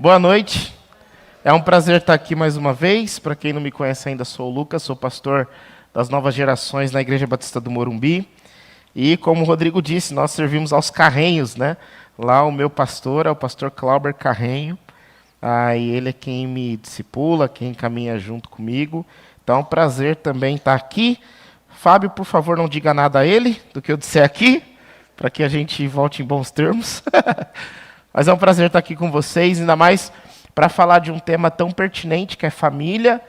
Boa noite, é um prazer estar aqui mais uma vez. Para quem não me conhece ainda, sou o Lucas, sou pastor das novas gerações na Igreja Batista do Morumbi. E como o Rodrigo disse, nós servimos aos Carrenhos, né? Lá o meu pastor é o pastor Clauber Carrenho, e ele é quem me discipula, quem caminha junto comigo. Então é um prazer também estar aqui. Fábio, por favor, não diga nada a ele do que eu disser aqui, para que a gente volte em bons termos. Mas é um prazer estar aqui com vocês, ainda mais para falar de um tema tão pertinente, que é família,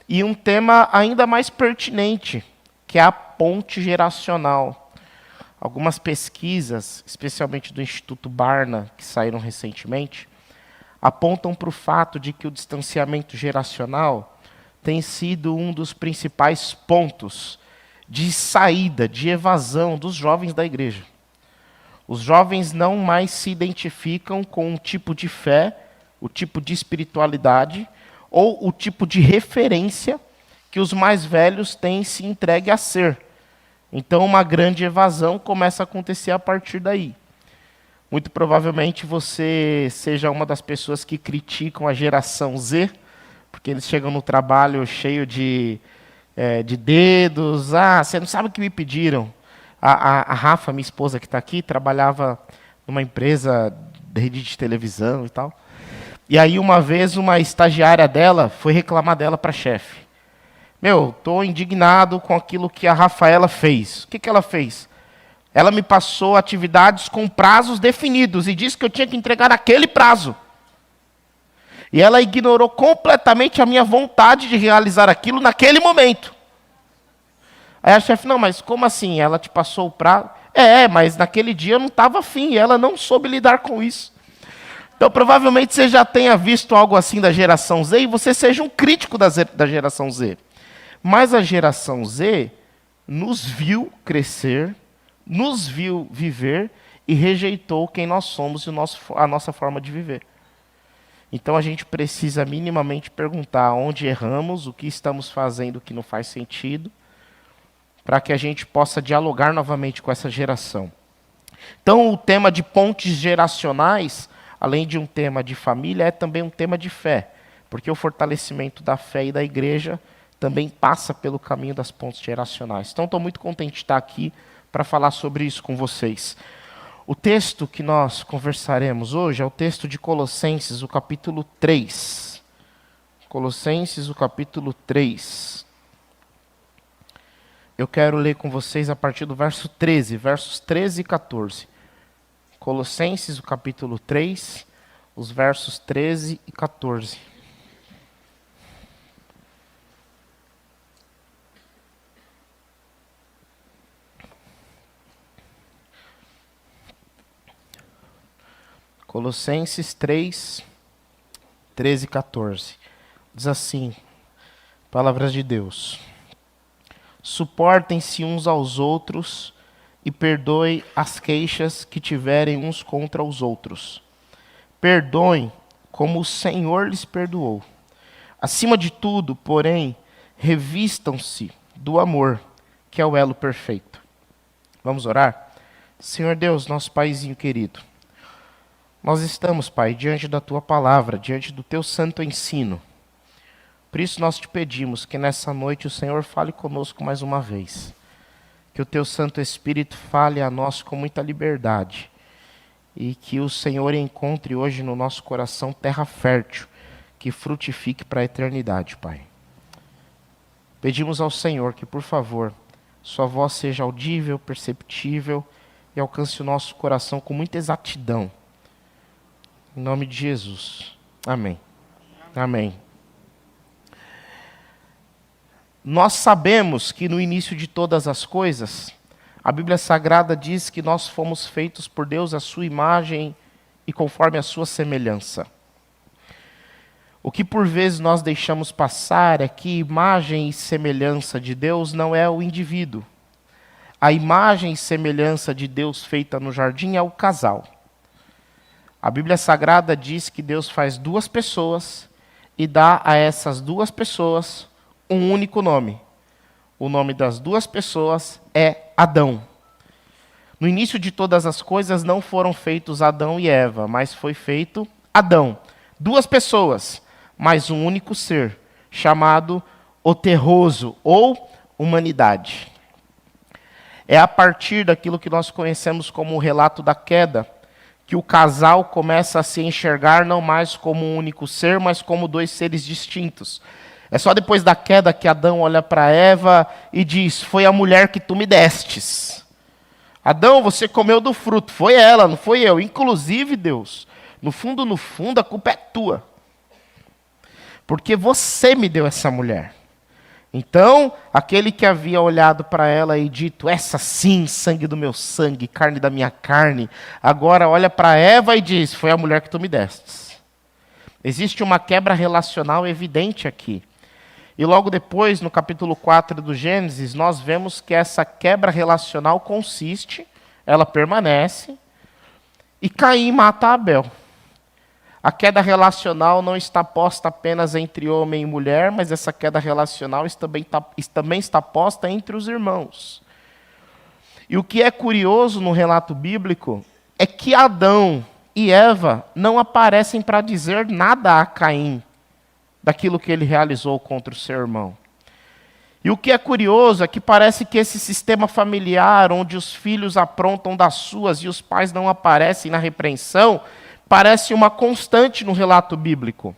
e um tema ainda mais pertinente, que é a ponte geracional. Algumas pesquisas, especialmente do Instituto Barna, que saíram recentemente, apontam para o fato de que o distanciamento geracional tem sido um dos principais pontos de saída, de evasão dos jovens da igreja. Os jovens não mais se identificam com um tipo de fé, o tipo de espiritualidade ou o tipo de referência que os mais velhos têm se entregue a ser. Então, uma grande evasão começa a acontecer a partir daí. Muito provavelmente você seja uma das pessoas que criticam a geração Z, porque eles chegam no trabalho cheio de dedos. Você não sabe o que me pediram. A Rafa, minha esposa que está aqui, trabalhava numa empresa de rede de televisão e tal. E aí, uma vez, uma estagiária dela foi reclamar dela para a chefe. Estou indignado com aquilo que a Rafaela fez. O que ela fez? Ela me passou atividades com prazos definidos e disse que eu tinha que entregar naquele prazo. E ela ignorou completamente a minha vontade de realizar aquilo naquele momento. Aí a chefe, não, mas como assim? Ela te passou o prazo? Mas naquele dia eu não estava afim, e ela não soube lidar com isso. Então, provavelmente você já tenha visto algo assim da geração Z, e você seja um crítico da geração Z. Mas a geração Z nos viu crescer, nos viu viver, e rejeitou quem nós somos e a nossa forma de viver. Então, a gente precisa minimamente perguntar onde erramos, o que estamos fazendo que não faz sentido, para que a gente possa dialogar novamente com essa geração. Então, o tema de pontes geracionais, além de um tema de família, é também um tema de fé, porque o fortalecimento da fé e da igreja também passa pelo caminho das pontes geracionais. Então, estou muito contente de estar aqui para falar sobre isso com vocês. O texto que nós conversaremos hoje é o texto de Colossenses, o capítulo 3. Colossenses, o capítulo 3. Eu quero ler com vocês a partir do verso 13, versos 13 e 14. Colossenses, o capítulo 3, os versos 13 e 14. Colossenses 3, 13 e 14. Diz assim, palavras de Deus. Suportem-se uns aos outros e perdoem as queixas que tiverem uns contra os outros. Perdoem como o Senhor lhes perdoou. Acima de tudo, porém, revistam-se do amor, que é o elo perfeito. Vamos orar? Senhor Deus, nosso Paizinho querido, nós estamos, Pai, diante da Tua palavra, diante do Teu santo ensino. Por isso nós te pedimos que nessa noite o Senhor fale conosco mais uma vez. Que o Teu Santo Espírito fale a nós com muita liberdade. E que o Senhor encontre hoje no nosso coração terra fértil, que frutifique para a eternidade, Pai. Pedimos ao Senhor que, por favor, Sua voz seja audível, perceptível e alcance o nosso coração com muita exatidão. Em nome de Jesus. Amém. Amém. Nós sabemos que no início de todas as coisas, a Bíblia Sagrada diz que nós fomos feitos por Deus à sua imagem e conforme a sua semelhança. O que por vezes nós deixamos passar é que imagem e semelhança de Deus não é o indivíduo. A imagem e semelhança de Deus feita no jardim é o casal. A Bíblia Sagrada diz que Deus faz duas pessoas e dá a essas duas pessoas um único nome. O nome das duas pessoas é Adão. No início de todas as coisas não foram feitos Adão e Eva, mas foi feito Adão. duas pessoas, mas um único ser, chamado o terroso, ou humanidade. É a partir daquilo que nós conhecemos como o relato da queda, que o casal começa a se enxergar não mais como um único ser, mas como dois seres distintos. É só depois da queda que Adão olha para Eva e diz: foi a mulher que tu me destes. Adão, você comeu do fruto. Foi ela, não foi eu. Inclusive, Deus, no fundo, a culpa é tua. Porque você me deu essa mulher. Então, aquele que havia olhado para ela e dito: essa sim, sangue do meu sangue, carne da minha carne, agora olha para Eva e diz: foi a mulher que tu me destes. Existe uma quebra relacional evidente aqui. E logo depois, no capítulo 4 do Gênesis, nós vemos que essa quebra relacional consiste, ela permanece, e Caim mata Abel. A queda relacional não está posta apenas entre homem e mulher, mas essa queda relacional também está posta entre os irmãos. E o que é curioso no relato bíblico é que Adão e Eva não aparecem para dizer nada a Caim daquilo que ele realizou contra o seu irmão. E o que é curioso é que parece que esse sistema familiar, onde os filhos aprontam das suas e os pais não aparecem na repreensão, parece uma constante no relato bíblico.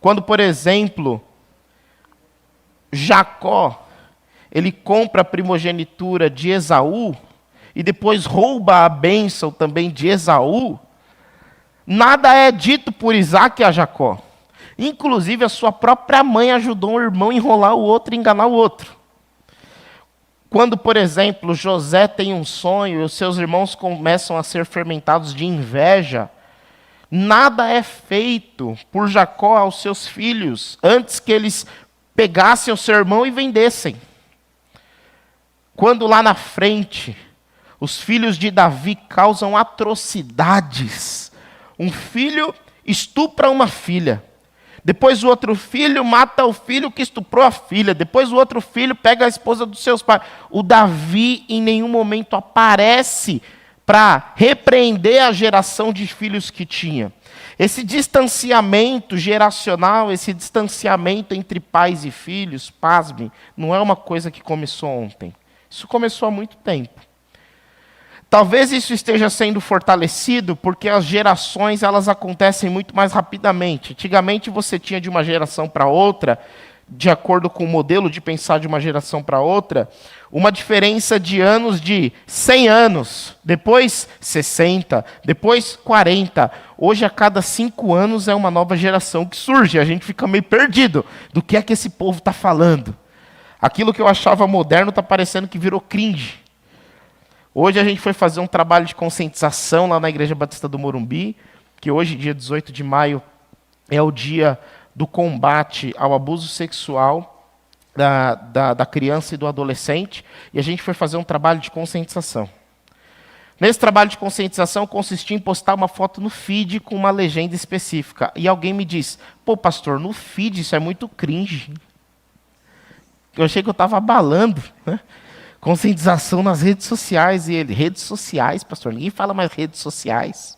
Quando, por exemplo, Jacó, ele compra a primogenitura de Esaú, e depois rouba a bênção também de Esaú, nada é dito por Isaac a Jacó. Inclusive, a sua própria mãe ajudou um irmão a enrolar o outro e enganar o outro. Quando, por exemplo, José tem um sonho e os seus irmãos começam a ser fermentados de inveja, nada é feito por Jacó aos seus filhos antes que eles pegassem o seu irmão e vendessem. Quando lá na frente, os filhos de Davi causam atrocidades, um filho estupra uma filha. Depois o outro filho mata o filho que estuprou a filha. Depois o outro filho pega a esposa dos seus pais. O Davi em nenhum momento aparece para repreender a geração de filhos que tinha. Esse distanciamento geracional, esse distanciamento entre pais e filhos, pasme, não é uma coisa que começou ontem. Isso começou há muito tempo. Talvez isso esteja sendo fortalecido porque as gerações elas acontecem muito mais rapidamente. Antigamente você tinha de uma geração para outra, de acordo com o modelo de pensar de uma geração para outra, uma diferença de anos de 100 anos, depois 60, depois 40. Hoje, a cada 5 anos, é uma nova geração que surge. A gente fica meio perdido do que é que esse povo está falando. Aquilo que eu achava moderno está parecendo que virou cringe. Hoje a gente foi fazer um trabalho de conscientização lá na Igreja Batista do Morumbi, que hoje, dia 18 de maio, é o dia do combate ao abuso sexual da criança e do adolescente, e a gente foi fazer um trabalho de conscientização. Nesse trabalho de conscientização consistia em postar uma foto no feed com uma legenda específica. E alguém me disse: pô, pastor, no feed isso é muito cringe. Eu achei que eu estava abalando, né? Conscientização nas redes sociais. E ele: redes sociais, pastor? Ninguém fala mais redes sociais.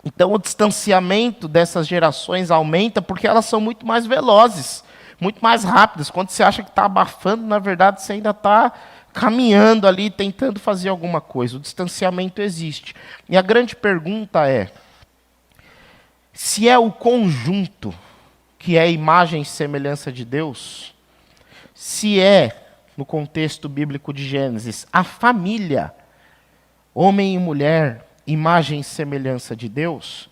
Então o distanciamento dessas gerações aumenta porque elas são muito mais velozes, muito mais rápidas. Quando você acha que está abafando, na verdade você ainda está caminhando ali, tentando fazer alguma coisa. O distanciamento existe. E a grande pergunta é: se é o conjunto que é a imagem e semelhança de Deus, se é, no contexto bíblico de Gênesis, a família, homem e mulher, imagem e semelhança de Deus,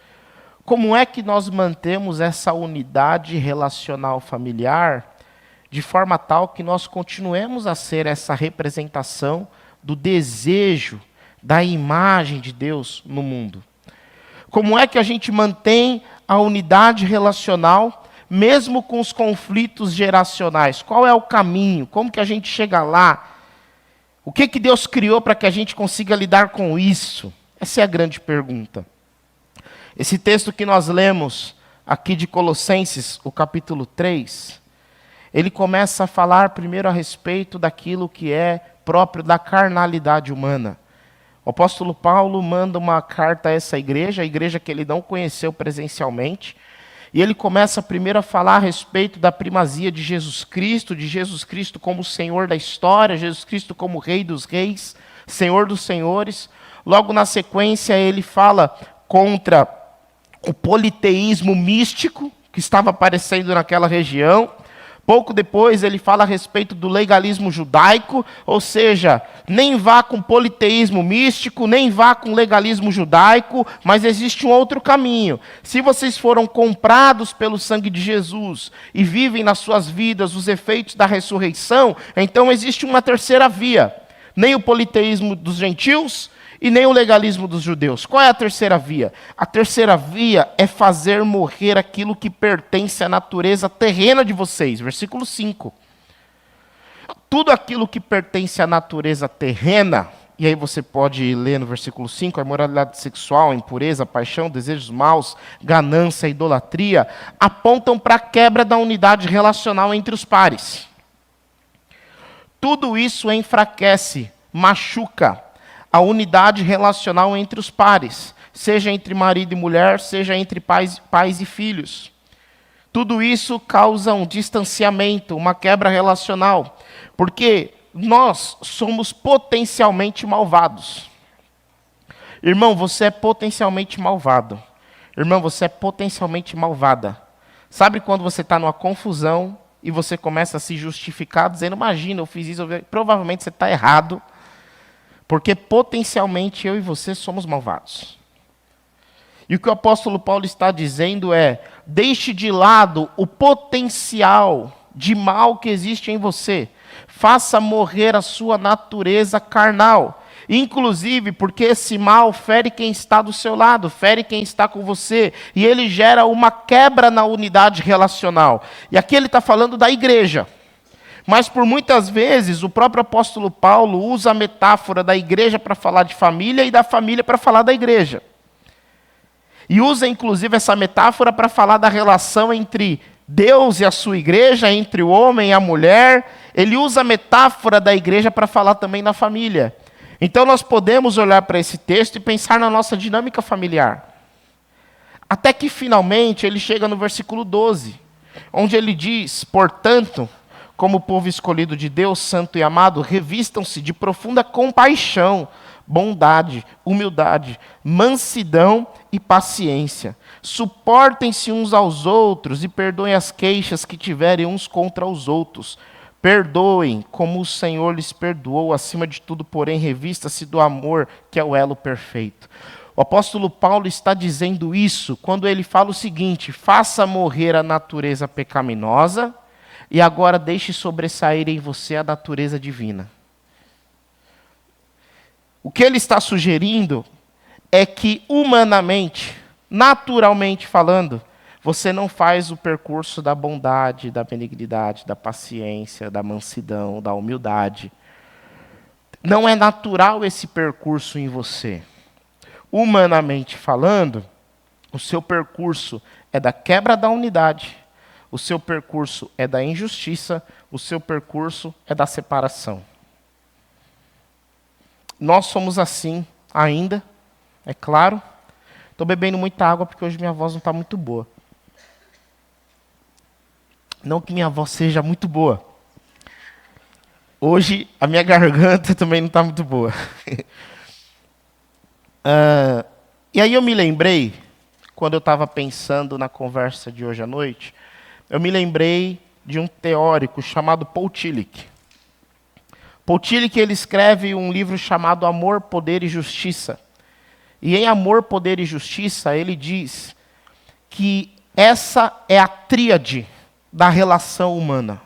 como é que nós mantemos essa unidade relacional familiar de forma tal que nós continuemos a ser essa representação do desejo, da imagem de Deus no mundo? Como é que a gente mantém a unidade relacional mesmo com os conflitos geracionais? Qual é o caminho? Como que a gente chega lá? O que que Deus criou para que a gente consiga lidar com isso? Essa é a grande pergunta. Esse texto que nós lemos aqui de Colossenses, o capítulo 3, ele começa a falar primeiro a respeito daquilo que é próprio da carnalidade humana, O apóstolo Paulo manda uma carta a essa igreja, a igreja que ele não conheceu presencialmente, e ele começa primeiro a falar a respeito da primazia de Jesus Cristo como Senhor da história, Jesus Cristo como Rei dos reis, Senhor dos senhores. Logo na sequência ele fala contra o politeísmo místico que estava aparecendo naquela região. Pouco depois ele fala a respeito do legalismo judaico, ou seja, nem vá com politeísmo místico, nem vá com legalismo judaico, mas existe um outro caminho. Se vocês foram comprados pelo sangue de Jesus e vivem nas suas vidas os efeitos da ressurreição, então existe uma terceira via. Nem o politeísmo dos gentios e nem o legalismo dos judeus. Qual é a terceira via? A terceira via é fazer morrer aquilo que pertence à natureza terrena de vocês. Versículo 5. Tudo aquilo que pertence à natureza terrena, e aí você pode ler no versículo 5, a imoralidade sexual, a impureza, a paixão, desejos maus, ganância, idolatria, apontam para a quebra da unidade relacional entre os pares. Tudo isso enfraquece, machuca a unidade relacional entre os pares, seja entre marido e mulher, seja entre pais e filhos. Tudo isso causa um distanciamento, uma quebra relacional, porque nós somos potencialmente malvados. Irmão, você é potencialmente malvado. Irmão, você é potencialmente malvada. Sabe quando você está numa confusão e você começa a se justificar, dizendo, imagina, eu fiz isso, provavelmente você está errado, porque potencialmente eu e você somos malvados. E o que o apóstolo Paulo está dizendo é, deixe de lado o potencial de mal que existe em você. Faça morrer a sua natureza carnal. Inclusive porque esse mal fere quem está do seu lado, fere quem está com você. E ele gera uma quebra na unidade relacional. E aqui ele está falando da igreja. Mas por muitas vezes o próprio apóstolo Paulo usa a metáfora da igreja para falar de família e da família para falar da igreja. E usa inclusive essa metáfora para falar da relação entre Deus e a sua igreja, entre o homem e a mulher. Ele usa a metáfora da igreja para falar também na família. Então nós podemos olhar para esse texto e pensar na nossa dinâmica familiar. Até que finalmente ele chega no versículo 12, onde ele diz, portanto, como povo escolhido de Deus, santo e amado, revistam-se de profunda compaixão, bondade, humildade, mansidão e paciência. Suportem-se uns aos outros e perdoem as queixas que tiverem uns contra os outros. Perdoem, como o Senhor lhes perdoou, acima de tudo, porém, revista-se do amor, que é o elo perfeito. O apóstolo Paulo está dizendo isso quando ele fala o seguinte, faça morrer a natureza pecaminosa, e agora deixe sobressair em você a natureza divina. O que ele está sugerindo é que humanamente, naturalmente falando, você não faz o percurso da bondade, da benignidade, da paciência, da mansidão, da humildade. Não é natural esse percurso em você. Humanamente falando, o seu percurso é da quebra da unidade, o seu percurso é da injustiça, o seu percurso é da separação. Nós somos assim ainda, é claro. Estou bebendo muita água porque hoje minha voz não está muito boa. Não que minha voz seja muito boa. Hoje a minha garganta também não está muito boa. E aí eu me lembrei, quando eu estava pensando na conversa de hoje à noite, eu me lembrei de um teórico chamado Paul Tillich. Paul Tillich, ele escreve um livro chamado Amor, Poder e Justiça. E em Amor, Poder e Justiça, ele diz que essa é a tríade da relação humana.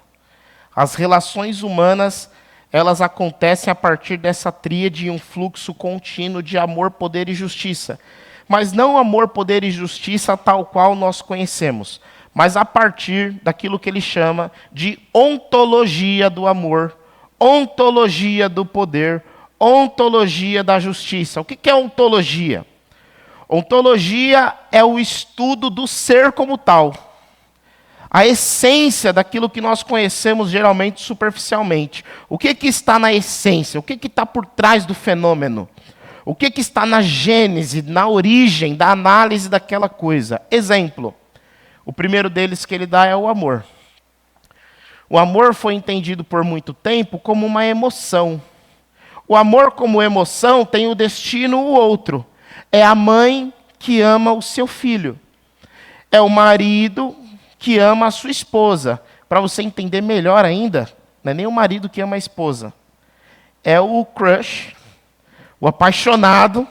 As relações humanas, elas acontecem a partir dessa tríade em um fluxo contínuo de amor, poder e justiça. Mas não amor, poder e justiça tal qual nós conhecemos, mas a partir daquilo que ele chama de ontologia do amor, ontologia do poder, ontologia da justiça. O que é ontologia? Ontologia é o estudo do ser como tal. A essência daquilo que nós conhecemos geralmente superficialmente. O que está na essência? O que está por trás do fenômeno? O que está na gênese, na origem da análise daquela coisa? Exemplo, o primeiro deles que ele dá é o amor. O amor foi entendido por muito tempo como uma emoção. O amor como emoção tem o destino o outro. É a mãe que ama o seu filho. É o marido que ama a sua esposa. Para você entender melhor ainda, não é nem o marido que ama a esposa. É o crush, o apaixonado,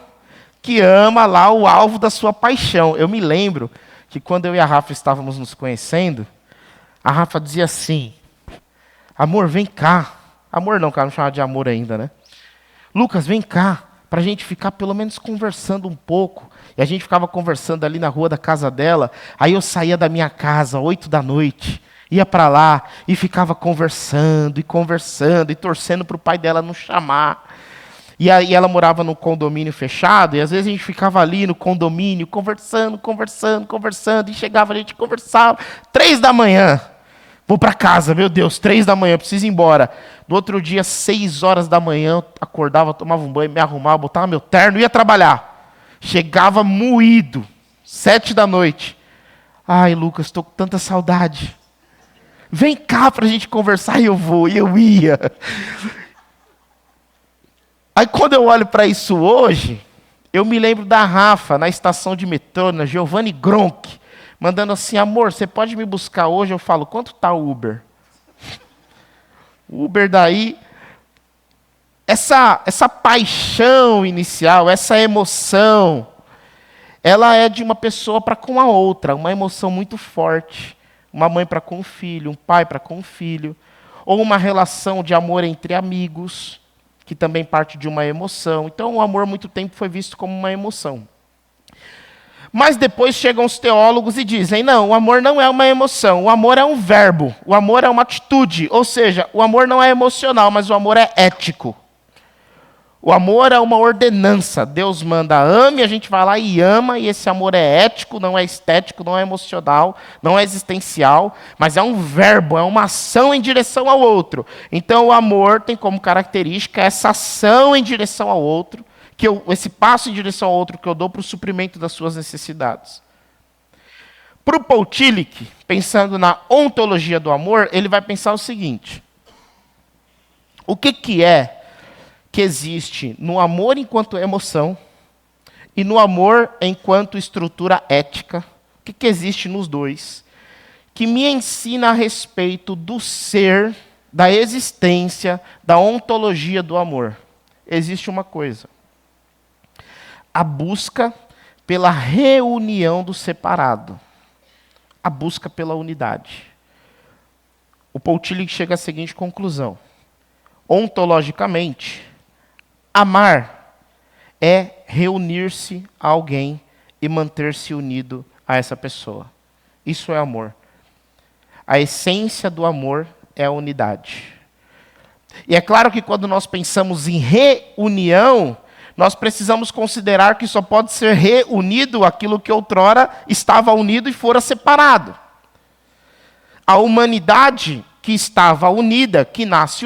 que ama lá o alvo da sua paixão. Eu me lembro que quando eu e a Rafa estávamos nos conhecendo, a Rafa dizia assim: amor, vem cá. Amor não, cara, não chamava de amor ainda, né? Lucas, vem cá, para a gente ficar pelo menos conversando um pouco. E a gente ficava conversando ali na rua da casa dela. Aí eu saía da minha casa, 8 da noite, ia para lá e ficava conversando, e torcendo para o pai dela não chamar. E aí ela morava num condomínio fechado, e às vezes a gente ficava ali no condomínio, conversando, e chegava, a gente conversava, 3 da manhã. Vou para casa, meu Deus, 3 da manhã, preciso ir embora. No outro dia, 6 horas da manhã, eu acordava, tomava um banho, me arrumava, botava meu terno e ia trabalhar. Chegava moído, 7 da noite. Ai, Lucas, estou com tanta saudade. Vem cá para a gente conversar, e eu vou, e eu ia. Aí quando eu olho para isso hoje, eu me lembro da Rafa, na estação de metrô, na Giovanni Gronk, mandando assim: amor, você pode me buscar hoje? Eu falo: quanto está o Uber? O Uber daí, essa paixão inicial, essa emoção, ela é de uma pessoa para com a outra, uma emoção muito forte. Uma mãe para com o filho, um pai para com o filho, ou uma relação de amor entre amigos, que também parte de uma emoção. Então, o amor, há muito tempo, foi visto como uma emoção. Mas depois chegam os teólogos e dizem: não, o amor não é uma emoção, o amor é um verbo, o amor é uma atitude. Ou seja, o amor não é emocional, mas o amor é ético. O amor é uma ordenança. Deus manda ame, a gente vai lá e ama, e esse amor é ético, não é estético, não é emocional, não é existencial, mas é um verbo, é uma ação em direção ao outro. Então o amor tem como característica essa ação em direção ao outro, esse passo em direção ao outro que eu dou para o suprimento das suas necessidades. Para o Paul Tillich, pensando na ontologia do amor, ele vai pensar o seguinte: o que é que existe no amor enquanto emoção e no amor enquanto estrutura ética? O que existe nos dois que me ensina a respeito do ser, da existência, da ontologia do amor? Existe uma coisa: a busca pela reunião do separado, a busca pela unidade. O Paul Tillich chega à seguinte conclusão: ontologicamente, amar é reunir-se a alguém e manter-se unido a essa pessoa. Isso é amor. A essência do amor é a unidade. E é claro que quando nós pensamos em reunião, nós precisamos considerar que só pode ser reunido aquilo que outrora estava unido e fora separado. A humanidade que estava unida, que nasce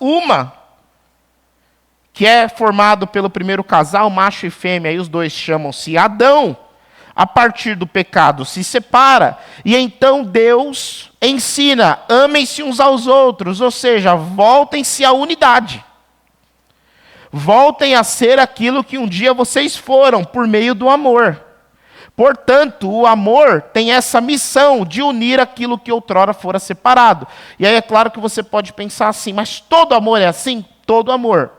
uma, que é formado pelo primeiro casal, macho e fêmea, e os dois chamam-se Adão, a partir do pecado se separa, e então Deus ensina: amem-se uns aos outros, ou seja, voltem-se à unidade. Voltem a ser aquilo que um dia vocês foram, por meio do amor. Portanto, o amor tem essa missão de unir aquilo que outrora fora separado. E aí é claro que você pode pensar assim: mas todo amor é assim? Todo amor.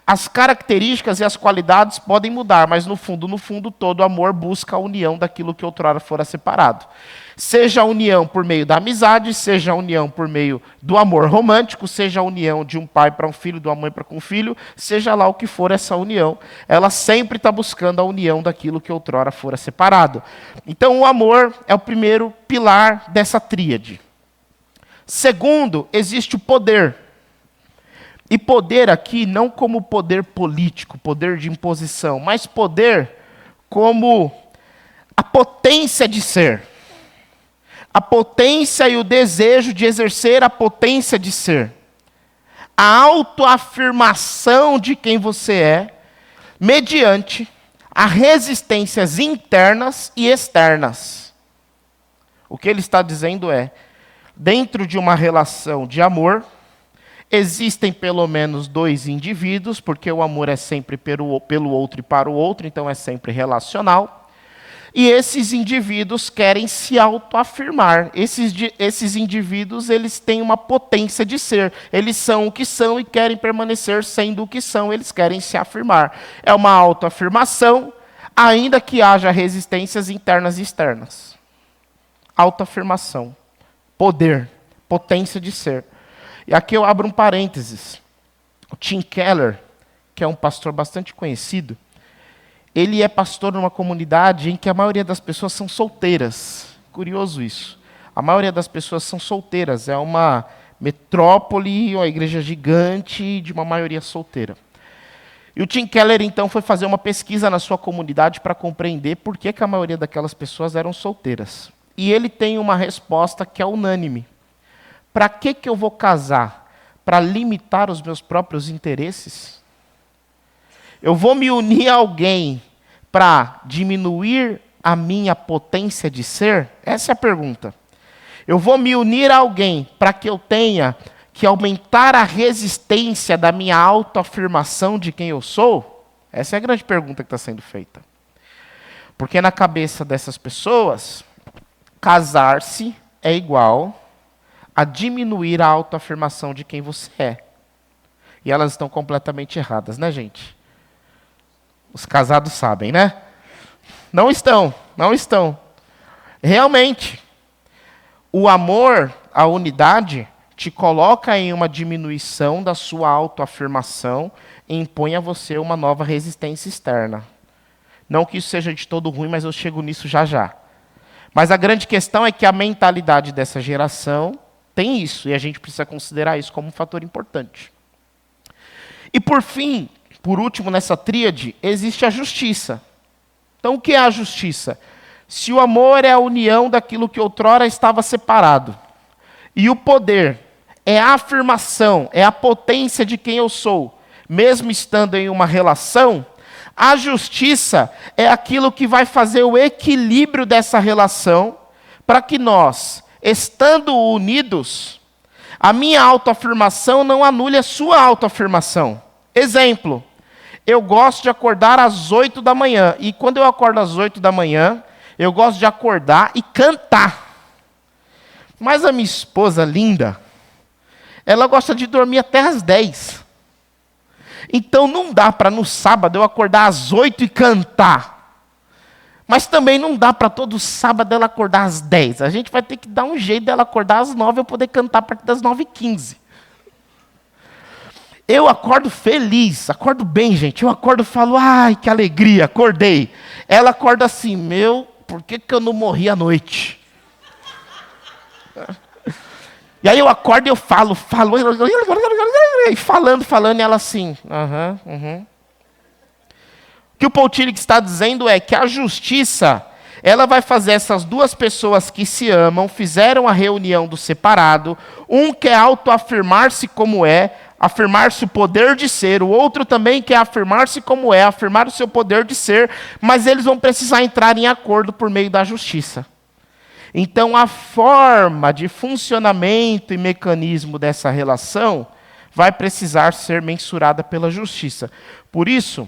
As características e as qualidades podem mudar, mas no fundo, todo amor busca a união daquilo que outrora fora separado. Seja a união por meio da amizade, seja a união por meio do amor romântico, seja a união de um pai para um filho, de uma mãe para com um filho, seja lá o que for essa união, ela sempre está buscando a união daquilo que outrora fora separado. Então o amor é o primeiro pilar dessa tríade. Segundo, existe o poder. E poder aqui não como poder político, poder de imposição, mas poder como a potência de ser. A potência e o desejo de exercer a potência de ser. A autoafirmação de quem você é mediante a resistências internas e externas. O que ele está dizendo é, dentro de uma relação de amor, existem pelo menos dois indivíduos, porque o amor é sempre pelo outro e para o outro, então é sempre relacional. E esses indivíduos querem se autoafirmar. Esses indivíduos, eles têm uma potência de ser. Eles são o que são e querem permanecer sendo o que são. Eles querem se afirmar. É uma autoafirmação, ainda que haja resistências internas e externas. Autoafirmação. Poder. Potência de ser. E aqui eu abro um parênteses. O Tim Keller, que é um pastor bastante conhecido, ele é pastor numa comunidade em que a maioria das pessoas são solteiras. Curioso isso. A maioria das pessoas são solteiras. É uma metrópole, uma igreja gigante de uma maioria solteira. E o Tim Keller, então, foi fazer uma pesquisa na sua comunidade para compreender por que a maioria daquelas pessoas eram solteiras. E ele tem uma resposta que é unânime. Para que eu vou casar? Para limitar os meus próprios interesses? Eu vou me unir a alguém para diminuir a minha potência de ser? Essa é a pergunta. Eu vou me unir a alguém para que eu tenha que aumentar a resistência da minha autoafirmação de quem eu sou? Essa é a grande pergunta que está sendo feita. Porque na cabeça dessas pessoas, casar-se é igual a diminuir a autoafirmação de quem você é. E elas estão completamente erradas, né, gente? Os casados sabem, né? Não estão. Realmente, o amor, a unidade, te coloca em uma diminuição da sua autoafirmação e impõe a você uma nova resistência externa. Não que isso seja de todo ruim, mas eu chego nisso já já. Mas a grande questão é que a mentalidade dessa geração tem isso, e a gente precisa considerar isso como um fator importante. E por fim, por último, nessa tríade, existe a justiça. Então, o que é a justiça? Se o amor é a união daquilo que outrora estava separado, e o poder é a afirmação, é a potência de quem eu sou, mesmo estando em uma relação, a justiça é aquilo que vai fazer o equilíbrio dessa relação, para que nós, estando unidos, a minha autoafirmação não anule a sua autoafirmação. Exemplo. Eu gosto de acordar às 8 da manhã. E quando eu acordo às 8 da manhã, eu gosto de acordar e cantar. Mas a minha esposa linda, ela gosta de dormir até às 10. Então não dá para no sábado eu acordar às 8 e cantar. Mas também não dá para todo sábado ela acordar às 10. A gente vai ter que dar um jeito dela acordar às 9 e eu poder cantar a partir das 9h15. Eu acordo feliz, acordo bem, gente. Eu acordo e falo, ai, que alegria, acordei. Ela acorda assim, por que eu não morri à noite? E aí eu acordo e eu falo, e falando, e ela assim, O que o Paul Tillich está dizendo é que a justiça, ela vai fazer essas duas pessoas que se amam, fizeram a reunião do separado, um quer autoafirmar-se como é, afirmar-se o poder de ser, o outro também quer afirmar-se como é, afirmar o seu poder de ser, mas eles vão precisar entrar em acordo por meio da justiça. Então, a forma de funcionamento e mecanismo dessa relação vai precisar ser mensurada pela justiça. Por isso,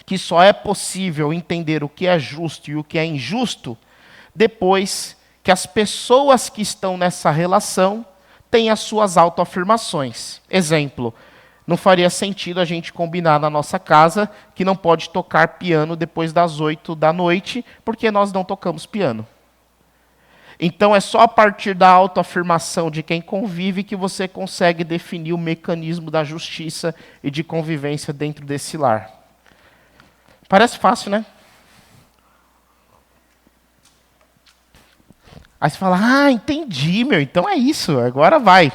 que só é possível entender o que é justo e o que é injusto depois que as pessoas que estão nessa relação têm as suas autoafirmações. Exemplo, não faria sentido a gente combinar na nossa casa que não pode tocar piano depois das 8 da noite, porque nós não tocamos piano. Então é só a partir da autoafirmação de quem convive que você consegue definir o mecanismo da justiça e de convivência dentro desse lar. Parece fácil, né? Aí você fala, entendi, então é isso, agora vai.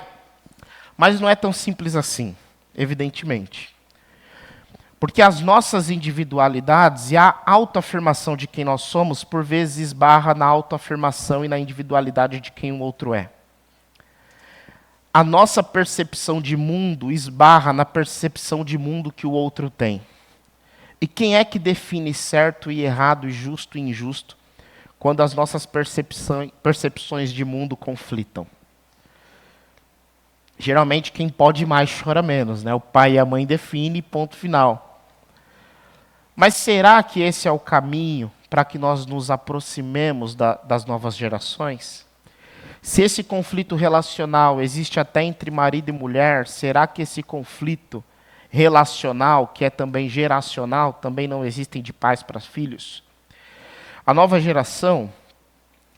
Mas não é tão simples assim, evidentemente. Porque as nossas individualidades e a autoafirmação de quem nós somos, por vezes, esbarra na autoafirmação e na individualidade de quem o outro é. A nossa percepção de mundo esbarra na percepção de mundo que o outro tem. E quem é que define certo e errado, justo e injusto, quando as nossas percepções de mundo conflitam? Geralmente quem pode mais chora menos, né? O pai e a mãe definem, ponto final. Mas será que esse é o caminho para que nós nos aproximemos das novas gerações? Se esse conflito relacional existe até entre marido e mulher, será que esse conflito relacional, que é também geracional, também não existem de pais para filhos? A nova geração,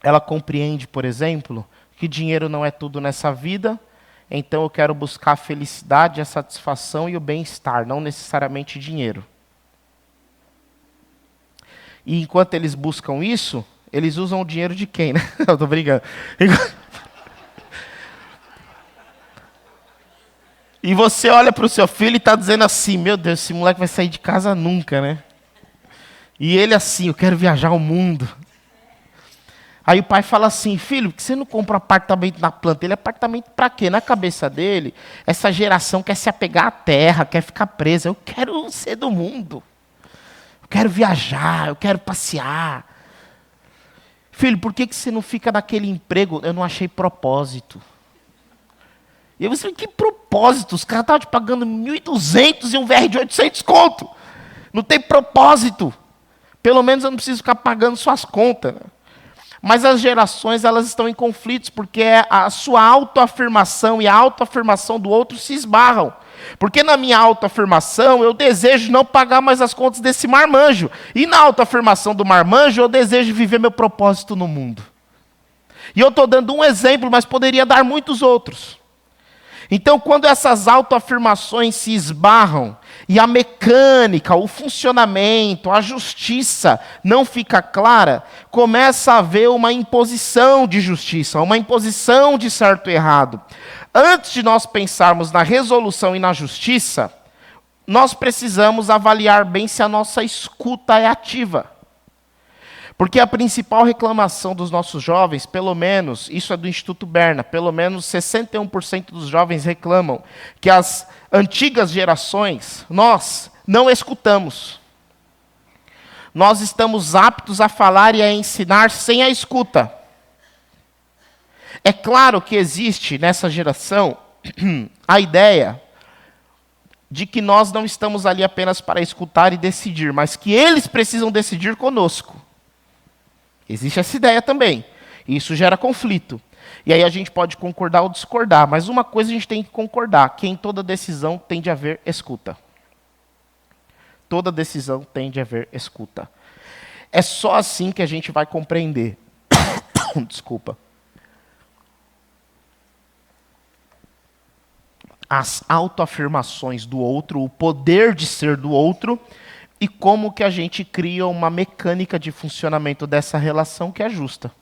ela compreende, por exemplo, que dinheiro não é tudo nessa vida, então eu quero buscar a felicidade, a satisfação e o bem-estar, não necessariamente dinheiro. E enquanto eles buscam isso, eles usam o dinheiro de quem, né? Eu tô brincando. E você olha para o seu filho e está dizendo assim, meu Deus, esse moleque vai sair de casa nunca, né? E ele assim, eu quero viajar o mundo. Aí o pai fala assim, filho, por que você não compra um apartamento na planta? Ele, apartamento para quê? Na cabeça dele, essa geração quer se apegar à terra, quer ficar presa. Eu quero ser do mundo. Eu quero viajar, eu quero passear. Filho, por que você não fica naquele emprego? Eu não achei propósito. E eu falei, que propósito? Os caras estavam te pagando 1.200 e um VR de 800 conto. Não tem propósito. Pelo menos eu não preciso ficar pagando suas contas. Mas as gerações, elas estão em conflitos, porque a sua autoafirmação e a autoafirmação do outro se esbarram. Porque na minha autoafirmação, eu desejo não pagar mais as contas desse marmanjo. E na autoafirmação do marmanjo, eu desejo viver meu propósito no mundo. E eu estou dando um exemplo, mas poderia dar muitos outros. Então, quando essas autoafirmações se esbarram, e a mecânica, o funcionamento, a justiça não fica clara, começa a haver uma imposição de justiça, uma imposição de certo e errado. Antes de nós pensarmos na resolução e na justiça, nós precisamos avaliar bem se a nossa escuta é ativa. Porque a principal reclamação dos nossos jovens, pelo menos, isso é do Instituto Berna, pelo menos 61% dos jovens reclamam que as antigas gerações, nós não escutamos. Nós estamos aptos a falar e a ensinar sem a escuta. É claro que existe nessa geração a ideia de que nós não estamos ali apenas para escutar e decidir, mas que eles precisam decidir conosco. Existe essa ideia também. E isso gera conflito. E aí a gente pode concordar ou discordar, mas uma coisa a gente tem que concordar, que em toda decisão tem de haver escuta. Toda decisão tem de haver escuta. É só assim que a gente vai compreender. Desculpa. As autoafirmações do outro, o poder de ser do outro, e como que a gente cria uma mecânica de funcionamento dessa relação que é justa.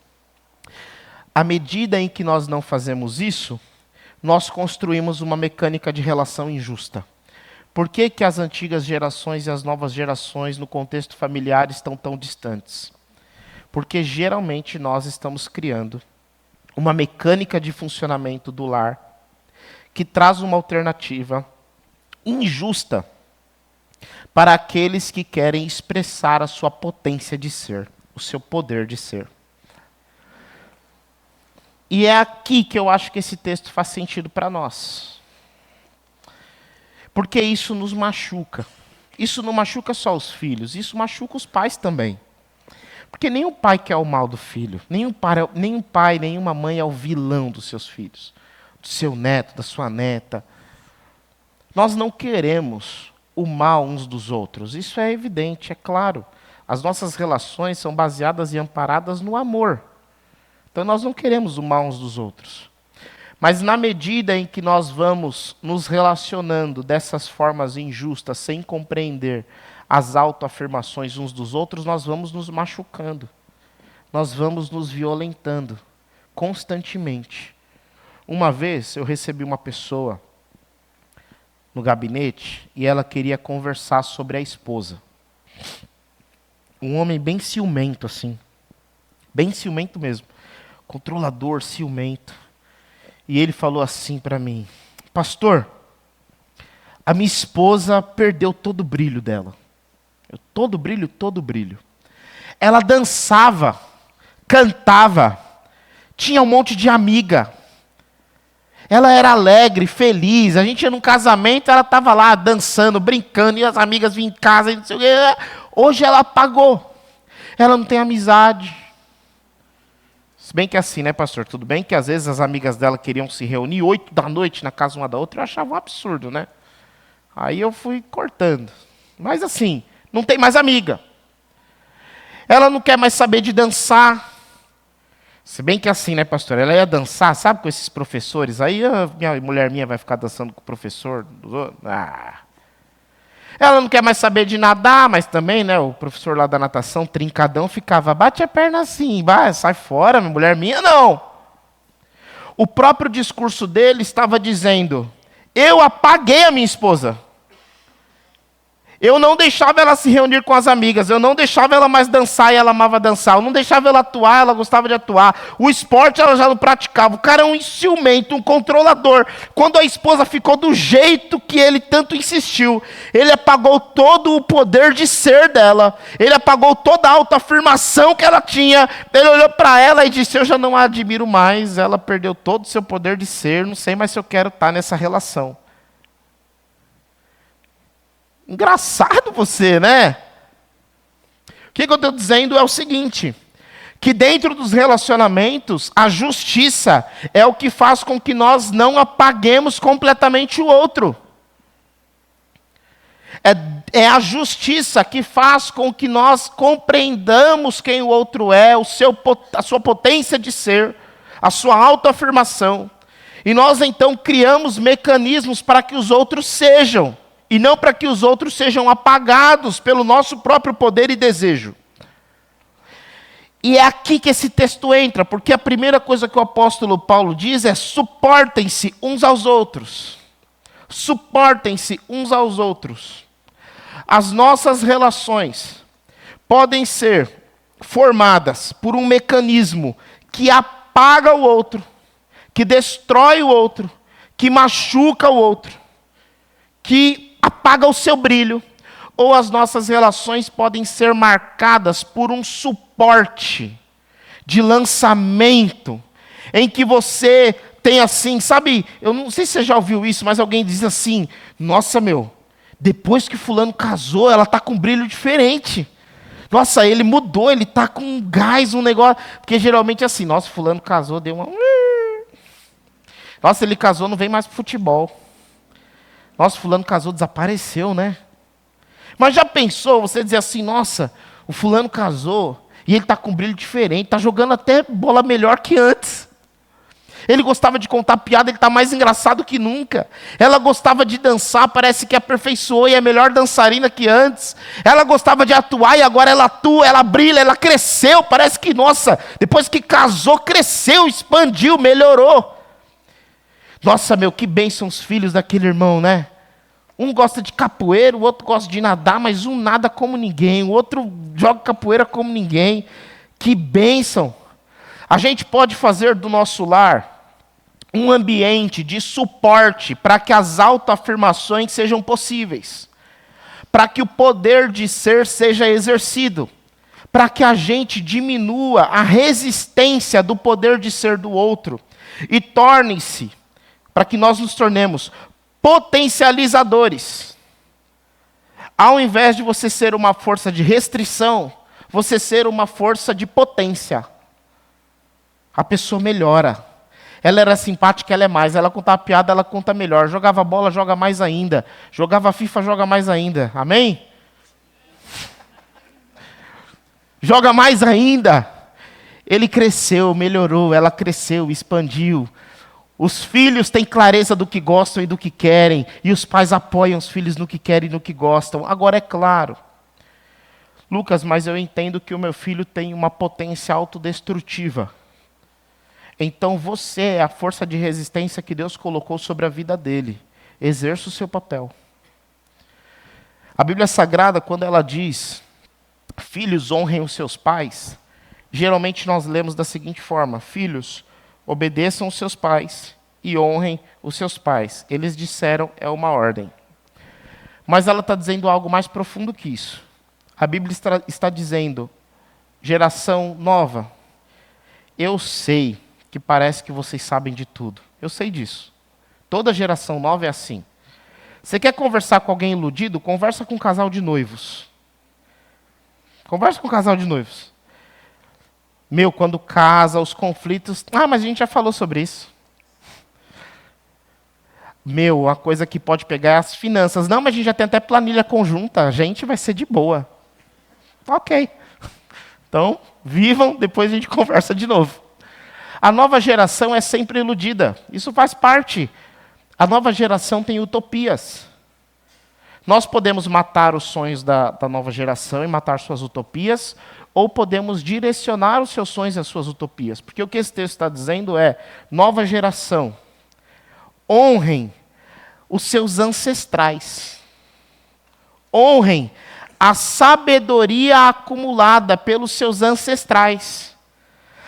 À medida em que nós não fazemos isso, nós construímos uma mecânica de relação injusta. Por que que as antigas gerações e as novas gerações, no contexto familiar, estão tão distantes? Porque geralmente nós estamos criando uma mecânica de funcionamento do lar que traz uma alternativa injusta para aqueles que querem expressar a sua potência de ser, o seu poder de ser. E é aqui que eu acho que esse texto faz sentido para nós. Porque isso nos machuca. Isso não machuca só os filhos, isso machuca os pais também. Porque nenhum pai quer o mal do filho. Nenhum pai, nenhuma mãe é o vilão dos seus filhos. Do seu neto, da sua neta. Nós não queremos o mal uns dos outros. Isso é evidente, é claro. As nossas relações são baseadas e amparadas no amor. Então nós não queremos o mal uns dos outros. Mas na medida em que nós vamos nos relacionando dessas formas injustas, sem compreender as autoafirmações uns dos outros, nós vamos nos machucando. Nós vamos nos violentando constantemente. Uma vez eu recebi uma pessoa no gabinete e ela queria conversar sobre a esposa. Um homem bem ciumento, assim. Bem ciumento mesmo. Controlador, ciumento. E ele falou assim para mim: pastor, a minha esposa perdeu todo o brilho dela. Todo brilho, todo brilho. Ela dançava, cantava, tinha um monte de amiga. Ela era alegre, feliz. A gente ia num casamento, ela estava lá dançando, brincando, e as amigas vinham em casa, e não sei o quê. Hoje ela apagou. Ela não tem amizade. Se bem que é assim, né, pastor? Tudo bem que às vezes as amigas dela queriam se reunir 8 da noite na casa uma da outra, eu achava um absurdo, né? Aí eu fui cortando. Mas assim, não tem mais amiga. Ela não quer mais saber de dançar. Se bem que assim, né, pastor? Ela ia dançar, sabe, com esses professores. Aí a mulher minha vai ficar dançando com o professor. Ela não quer mais saber de nadar, mas também, né, o professor lá da natação, trincadão, ficava, bate a perna assim, vai, sai fora, minha mulher minha, não. O próprio discurso dele estava dizendo, eu apaguei a minha esposa. Eu não deixava ela se reunir com as amigas, eu não deixava ela mais dançar e ela amava dançar, eu não deixava ela atuar, ela gostava de atuar. O esporte ela já não praticava, o cara é um ciumento, um controlador. Quando a esposa ficou do jeito que ele tanto insistiu, ele apagou todo o poder de ser dela, ele apagou toda a autoafirmação que ela tinha, ele olhou para ela e disse, eu já não a admiro mais, ela perdeu todo o seu poder de ser, não sei mais se eu quero estar nessa relação. Engraçado você, né? O que eu estou dizendo é o seguinte, que dentro dos relacionamentos, a justiça é o que faz com que nós não apaguemos completamente o outro. É a justiça que faz com que nós compreendamos quem o outro é, a sua potência de ser, a sua autoafirmação. E nós então criamos mecanismos para que os outros sejam. E não para que os outros sejam apagados pelo nosso próprio poder e desejo. E é aqui que esse texto entra, porque a primeira coisa que o apóstolo Paulo diz é suportem-se uns aos outros. Suportem-se uns aos outros. As nossas relações podem ser formadas por um mecanismo que apaga o outro, que destrói o outro, que machuca o outro, que apaga o seu brilho, ou as nossas relações podem ser marcadas por um suporte de lançamento, em que você tem assim, sabe, eu não sei se você já ouviu isso, mas alguém diz assim, nossa meu, depois que fulano casou, ela está com um brilho diferente. Nossa, ele mudou, ele está com um gás, um negócio, porque geralmente é assim, nossa, fulano casou, deu uma... Nossa, ele casou, não vem mais para futebol. Nossa, fulano casou, desapareceu, né? Mas já pensou, você dizer assim, nossa, o fulano casou, e ele está com um brilho diferente, está jogando até bola melhor que antes. Ele gostava de contar piada, ele está mais engraçado que nunca. Ela gostava de dançar, parece que aperfeiçoou e é melhor dançarina que antes. Ela gostava de atuar e agora ela atua, ela brilha, ela cresceu, parece que, nossa, depois que casou, cresceu, expandiu, melhorou. Nossa, meu, que bênção os filhos daquele irmão, né? Um gosta de capoeira, o outro gosta de nadar, mas um nada como ninguém, o outro joga capoeira como ninguém. Que bênção! A gente pode fazer do nosso lar um ambiente de suporte para que as autoafirmações sejam possíveis, para que o poder de ser seja exercido, para que a gente diminua a resistência do poder de ser do outro e torne-se para que nós nos tornemos potencializadores. Ao invés de você ser uma força de restrição, você ser uma força de potência. A pessoa melhora. Ela era simpática, ela é mais. Ela contava piada, ela conta melhor. Jogava bola, joga mais ainda. Jogava FIFA, joga mais ainda. Amém? Joga mais ainda. Ele cresceu, melhorou, ela cresceu, expandiu. Os filhos têm clareza do que gostam e do que querem, e os pais apoiam os filhos no que querem e no que gostam. Agora é claro, Lucas, mas eu entendo que o meu filho tem uma potência autodestrutiva. Então você é a força de resistência que Deus colocou sobre a vida dele. Exerça o seu papel. A Bíblia Sagrada, quando ela diz, filhos honrem os seus pais, geralmente nós lemos da seguinte forma, filhos, obedeçam os seus pais e honrem os seus pais. Eles disseram, é uma ordem. Mas ela está dizendo algo mais profundo que isso. A Bíblia está dizendo, geração nova, eu sei que parece que vocês sabem de tudo. Eu sei disso. Toda geração nova é assim. Você quer conversar com alguém iludido? Conversa com um casal de noivos. Conversa com um casal de noivos. Quando casa, os conflitos... mas a gente já falou sobre isso. A coisa que pode pegar é as finanças. Não, mas a gente já tem até planilha conjunta. A gente vai ser de boa. Ok. Então, vivam, depois a gente conversa de novo. A nova geração é sempre iludida. Isso faz parte. A nova geração tem utopias. Nós podemos matar os sonhos da nova geração e matar suas utopias, ou podemos direcionar os seus sonhos e as suas utopias. Porque o que esse texto está dizendo é, nova geração, honrem os seus ancestrais. Honrem a sabedoria acumulada pelos seus ancestrais.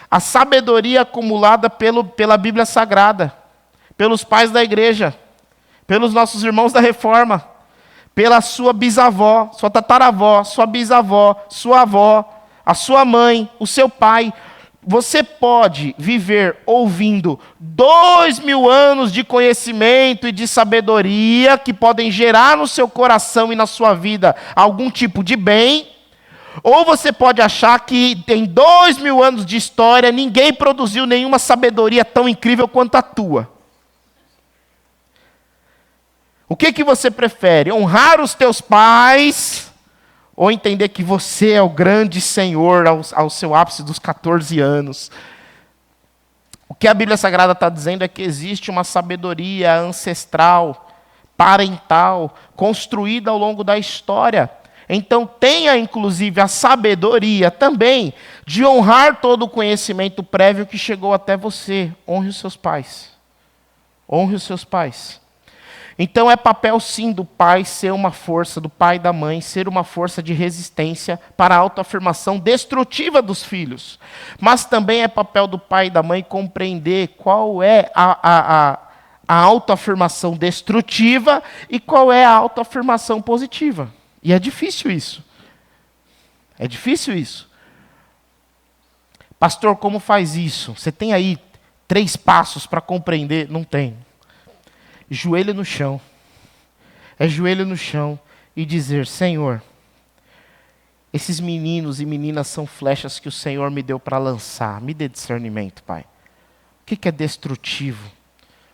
A sabedoria acumulada pela Bíblia Sagrada, pelos pais da igreja, pelos nossos irmãos da Reforma, pela sua bisavó, sua tataravó, sua bisavó, sua avó, a sua mãe, o seu pai. Você pode viver ouvindo 2000 anos de conhecimento e de sabedoria que podem gerar no seu coração e na sua vida algum tipo de bem, ou você pode achar que em 2000 anos de história ninguém produziu nenhuma sabedoria tão incrível quanto a tua. O que você prefere? Honrar os teus pais ou entender que você é o grande Senhor ao seu ápice dos 14 anos? O que a Bíblia Sagrada está dizendo é que existe uma sabedoria ancestral, parental, construída ao longo da história. Então tenha inclusive a sabedoria também de honrar todo o conhecimento prévio que chegou até você. Honre os seus pais. Honre os seus pais. Então é papel sim do pai ser uma força, do pai e da mãe ser uma força de resistência para a autoafirmação destrutiva dos filhos. Mas também é papel do pai e da mãe compreender qual é a autoafirmação destrutiva e qual é a autoafirmação positiva. E é difícil isso. É difícil isso. Pastor, como faz isso? Você tem aí 3 passos para compreender? Não tem. Joelho no chão. É joelho no chão e dizer, Senhor, esses meninos e meninas são flechas que o Senhor me deu para lançar. Me dê discernimento, Pai. O que é destrutivo?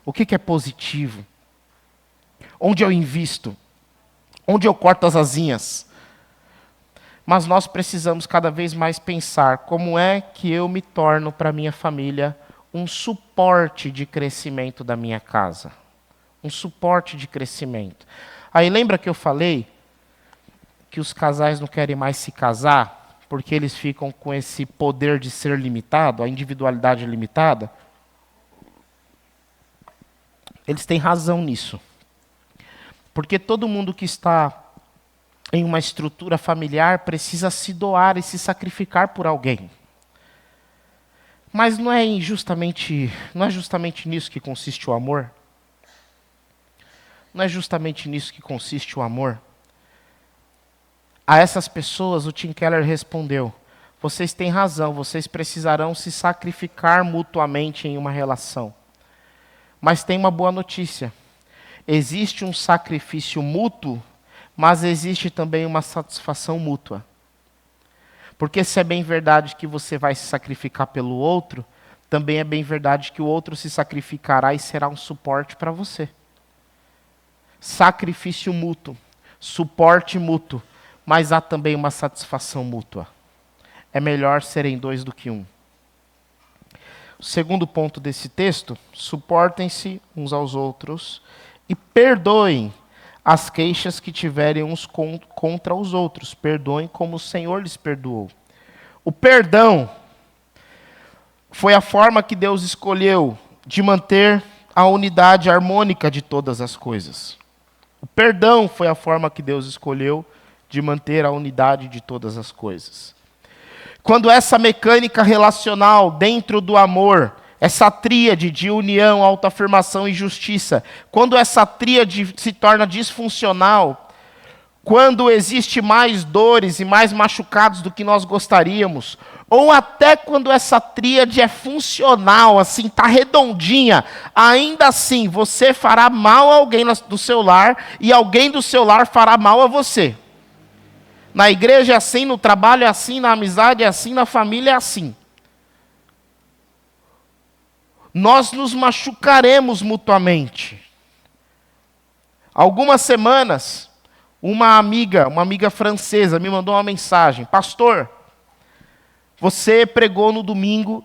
O que é positivo? Onde eu invisto? Onde eu corto as asinhas? Mas nós precisamos cada vez mais pensar como é que eu me torno para minha família um suporte de crescimento da minha casa. Um suporte de crescimento. Aí lembra que eu falei que os casais não querem mais se casar porque eles ficam com esse poder de ser limitado, a individualidade limitada? Eles têm razão nisso. Porque todo mundo que está em uma estrutura familiar precisa se doar e se sacrificar por alguém. Mas não é justamente nisso que consiste o amor? Não é justamente nisso que consiste o amor? A essas pessoas o Tim Keller respondeu, vocês têm razão, vocês precisarão se sacrificar mutuamente em uma relação. Mas tem uma boa notícia. Existe um sacrifício mútuo, mas existe também uma satisfação mútua. Porque se é bem verdade que você vai se sacrificar pelo outro, também é bem verdade que o outro se sacrificará e será um suporte para você. Sacrifício mútuo, suporte mútuo, mas há também uma satisfação mútua. É melhor serem 2 do que 1. O segundo ponto desse texto, suportem-se uns aos outros e perdoem as queixas que tiverem uns contra os outros. Perdoem como o Senhor lhes perdoou. O perdão foi a forma que Deus escolheu de manter a unidade harmônica de todas as coisas. O perdão foi a forma que Deus escolheu de manter a unidade de todas as coisas. Quando essa mecânica relacional dentro do amor, essa tríade de união, autoafirmação e justiça, quando essa tríade se torna disfuncional, quando existe mais dores e mais machucados do que nós gostaríamos, ou até quando essa tríade é funcional, assim, está redondinha, ainda assim você fará mal a alguém do seu lar e alguém do seu lar fará mal a você. Na igreja é assim, no trabalho é assim, na amizade é assim, na família é assim. Nós nos machucaremos mutuamente. Algumas semanas, uma amiga francesa me mandou uma mensagem: pastor, você pregou no domingo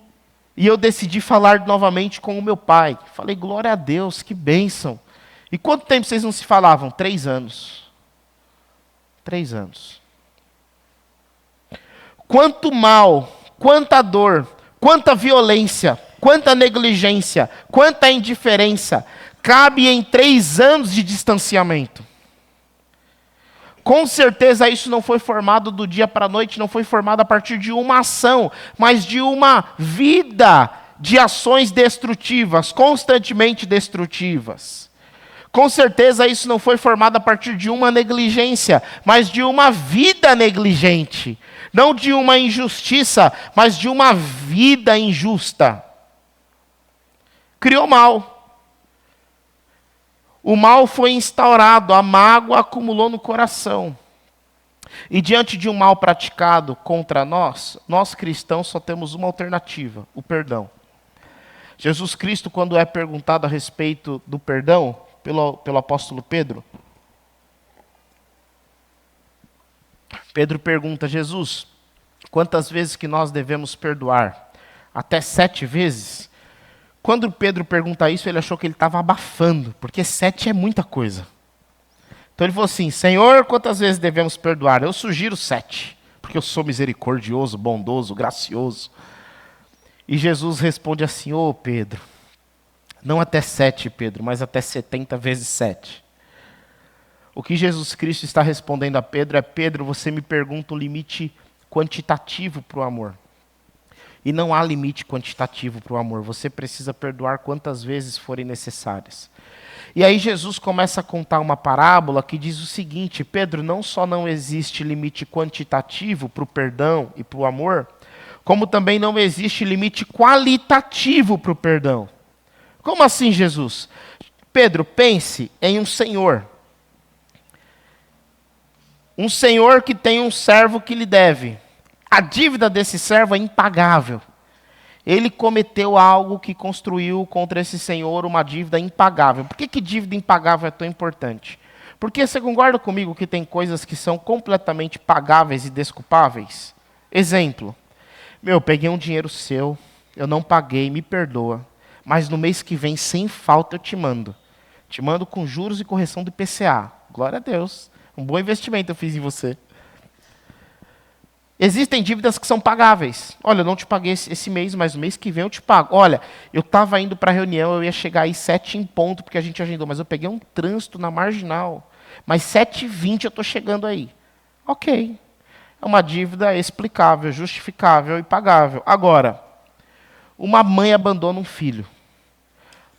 e eu decidi falar novamente com o meu pai. Falei, glória a Deus, que bênção. E quanto tempo vocês não se falavam? 3 anos. 3 anos. Quanto mal, quanta dor, quanta violência, quanta negligência, quanta indiferença cabe em 3 anos de distanciamento. Com certeza isso não foi formado do dia para a noite, não foi formado a partir de uma ação, mas de uma vida de ações destrutivas, constantemente destrutivas. Com certeza isso não foi formado a partir de uma negligência, mas de uma vida negligente. Não de uma injustiça, mas de uma vida injusta. Criou mal. O mal foi instaurado, a mágoa acumulou no coração. E diante de um mal praticado contra nós cristãos só temos uma alternativa: o perdão. Jesus Cristo, quando é perguntado a respeito do perdão, pelo apóstolo Pedro, Pedro pergunta: Jesus, quantas vezes que nós devemos perdoar? Até 7 vezes? Quando Pedro pergunta isso, ele achou que ele estava abafando, porque 7 é muita coisa. Então ele falou assim: Senhor, quantas vezes devemos perdoar? Eu sugiro 7, porque eu sou misericordioso, bondoso, gracioso. E Jesus responde assim: ô Pedro, não até 7, Pedro, mas até 70 vezes 7. O que Jesus Cristo está respondendo a Pedro é: Pedro, você me pergunta um limite quantitativo para o amor. E não há limite quantitativo para o amor. Você precisa perdoar quantas vezes forem necessárias. E aí Jesus começa a contar uma parábola que diz o seguinte: Pedro, não só não existe limite quantitativo para o perdão e para o amor, como também não existe limite qualitativo para o perdão. Como assim, Jesus? Pedro, pense em um senhor. Um senhor que tem um servo que lhe deve. A dívida desse servo é impagável. Ele cometeu algo que construiu contra esse senhor uma dívida impagável. Por que dívida impagável é tão importante? Porque você concorda comigo que tem coisas que são completamente pagáveis e desculpáveis? Exemplo: peguei um dinheiro seu, eu não paguei, me perdoa, mas no mês que vem, sem falta, eu te mando. Te mando com juros e correção do IPCA. Glória a Deus. Um bom investimento eu fiz em você. Existem dívidas que são pagáveis. Olha, eu não te paguei esse mês, mas no mês que vem eu te pago. Olha, eu estava indo para a reunião, eu ia chegar aí 7 em ponto, porque a gente agendou, mas eu peguei um trânsito na marginal. Mas 7h20 eu estou chegando aí. Ok. É uma dívida explicável, justificável e pagável. Agora, uma mãe abandona um filho.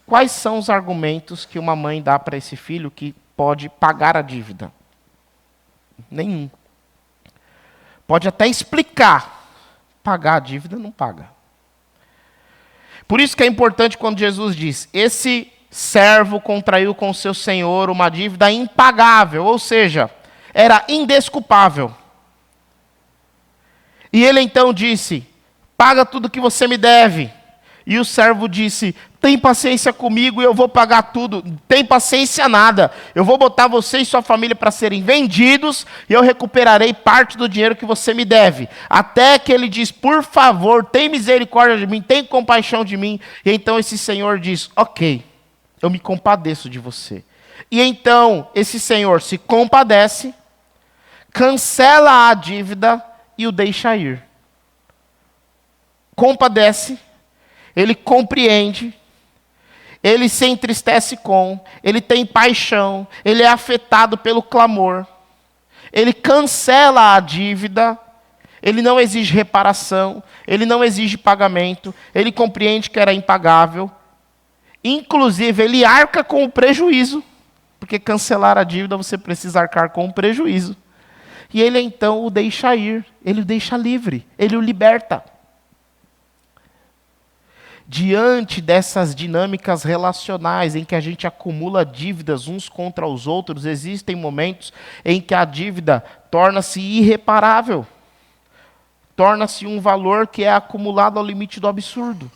Quais são os argumentos que uma mãe dá para esse filho que pode pagar a dívida? Nenhum. Pode até explicar. Pagar a dívida, não paga. Por isso que é importante quando Jesus diz: esse servo contraiu com seu senhor uma dívida impagável, ou seja, era indesculpável. E ele então disse: paga tudo que você me deve. E o servo disse: tem paciência comigo e eu vou pagar tudo. Tem paciência nada. Eu vou botar você e sua família para serem vendidos e eu recuperarei parte do dinheiro que você me deve. Até que ele diz: por favor, tem misericórdia de mim, tem compaixão de mim. E então esse senhor diz: ok, eu me compadeço de você. E então esse senhor se compadece, cancela a dívida e o deixa ir. Compadece. Ele compreende, ele se entristece com, ele tem paixão, ele é afetado pelo clamor, ele cancela a dívida, ele não exige reparação, ele não exige pagamento, ele compreende que era impagável, inclusive ele arca com o prejuízo. Porque cancelar a dívida você precisa arcar com um prejuízo. E ele então o deixa ir, ele o deixa livre, ele o liberta. Diante dessas dinâmicas relacionais em que a gente acumula dívidas uns contra os outros, existem momentos em que a dívida torna-se irreparável. Torna-se um valor que é acumulado ao limite do absurdo.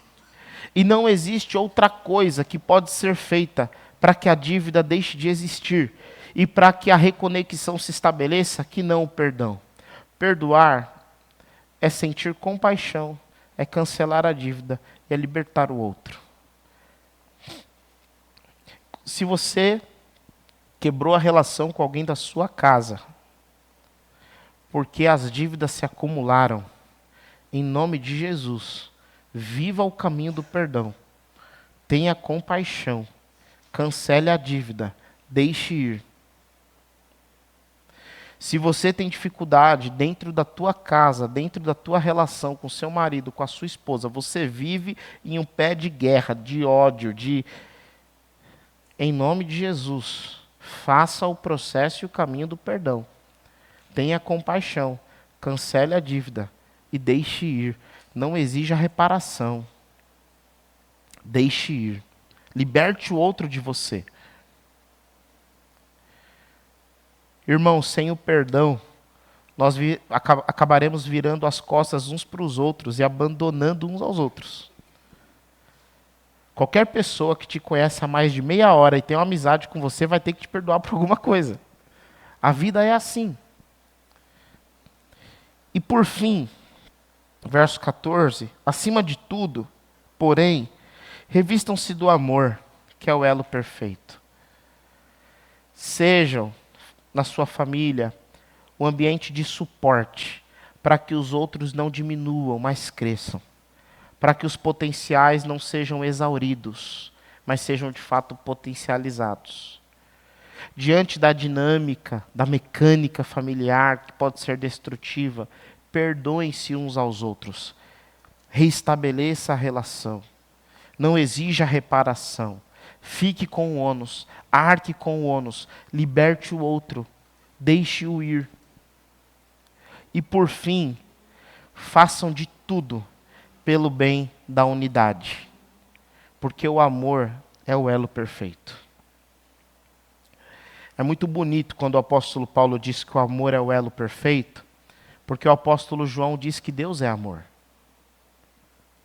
E não existe outra coisa que pode ser feita para que a dívida deixe de existir e para que a reconexão se estabeleça que não o perdão. Perdoar é sentir compaixão, é cancelar a dívida, é libertar o outro. Se você quebrou a relação com alguém da sua casa, porque as dívidas se acumularam, em nome de Jesus, viva o caminho do perdão. Tenha compaixão, cancele a dívida, deixe ir. Se você tem dificuldade dentro da tua casa, dentro da tua relação com seu marido, com a sua esposa, você vive em um pé de guerra, de ódio, em nome de Jesus, faça o processo e o caminho do perdão. Tenha compaixão, cancele a dívida e deixe ir. Não exija reparação. Deixe ir. Liberte o outro de você. Irmãos, sem o perdão, nós acabaremos virando as costas uns para os outros e abandonando uns aos outros. Qualquer pessoa que te conhece há mais de meia hora e tem uma amizade com você vai ter que te perdoar por alguma coisa. A vida é assim. E por fim, verso 14, acima de tudo, porém, revistam-se do amor, que é o elo perfeito. Sejam na sua família um ambiente de suporte, para que os outros não diminuam, mas cresçam. Para que os potenciais não sejam exauridos, mas sejam de fato potencializados. Diante da dinâmica, da mecânica familiar, que pode ser destrutiva, perdoem-se uns aos outros. Reestabeleça a relação. Não exija reparação. Fique com o ônus, arque com o ônus, liberte o outro, deixe-o ir. E por fim, façam de tudo pelo bem da unidade, porque o amor é o elo perfeito. É muito bonito quando o apóstolo Paulo diz que o amor é o elo perfeito, porque o apóstolo João diz que Deus é amor.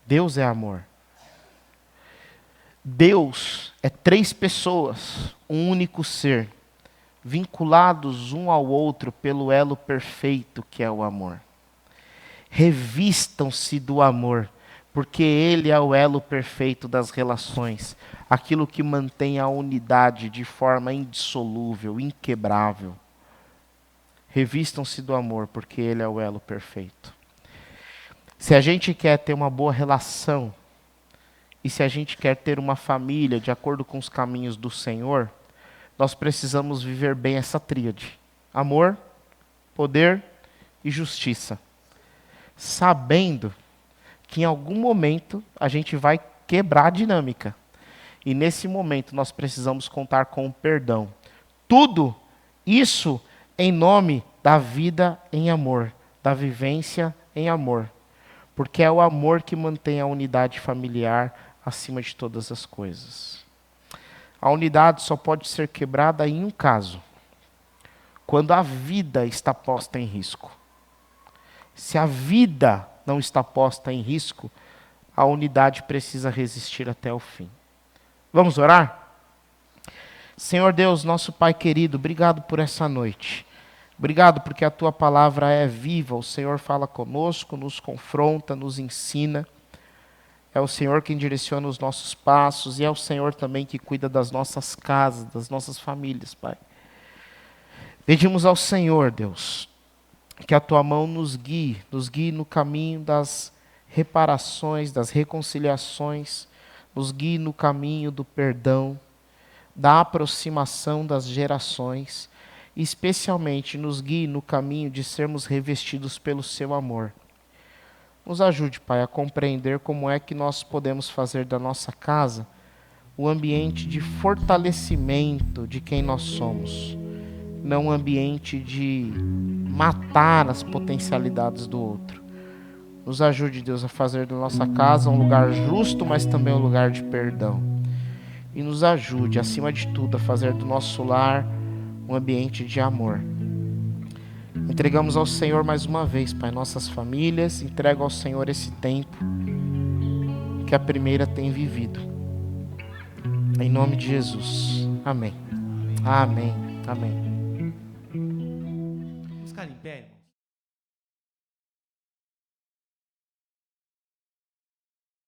Deus é amor. Deus é três pessoas, um único ser, vinculados um ao outro pelo elo perfeito que é o amor. Revistam-se do amor, porque ele é o elo perfeito das relações, aquilo que mantém a unidade de forma indissolúvel, inquebrável. Revistam-se do amor, porque ele é o elo perfeito. Se a gente quer ter uma boa relação, e se a gente quer ter uma família de acordo com os caminhos do Senhor, nós precisamos viver bem essa tríade: amor, poder e justiça. Sabendo que em algum momento a gente vai quebrar a dinâmica. E nesse momento nós precisamos contar com o perdão. Tudo isso em nome da vida em amor, da vivência em amor. Porque é o amor que mantém a unidade familiar acima de todas as coisas. A unidade só pode ser quebrada em um caso: quando a vida está posta em risco. Se a vida não está posta em risco, a unidade precisa resistir até o fim. Vamos orar? Senhor Deus, nosso Pai querido, obrigado por essa noite. Obrigado porque a Tua palavra é viva. O Senhor fala conosco, nos confronta, nos ensina. É o Senhor quem direciona os nossos passos e é o Senhor também que cuida das nossas casas, das nossas famílias, Pai. Pedimos ao Senhor, Deus, que a Tua mão nos guie no caminho das reparações, das reconciliações, nos guie no caminho do perdão, da aproximação das gerações, e especialmente nos guie no caminho de sermos revestidos pelo Seu amor. Nos ajude, Pai, a compreender como é que nós podemos fazer da nossa casa o ambiente de fortalecimento de quem nós somos, não um ambiente de matar as potencialidades do outro. Nos ajude, Deus, a fazer da nossa casa um lugar justo, mas também um lugar de perdão. E nos ajude, acima de tudo, a fazer do nosso lar um ambiente de amor. Entregamos ao Senhor mais uma vez, Pai, nossas famílias. Entrego ao Senhor esse tempo que a primeira tem vivido. Em nome de Jesus. Amém. Amém. Amém. Vamos ficar em pé, irmão.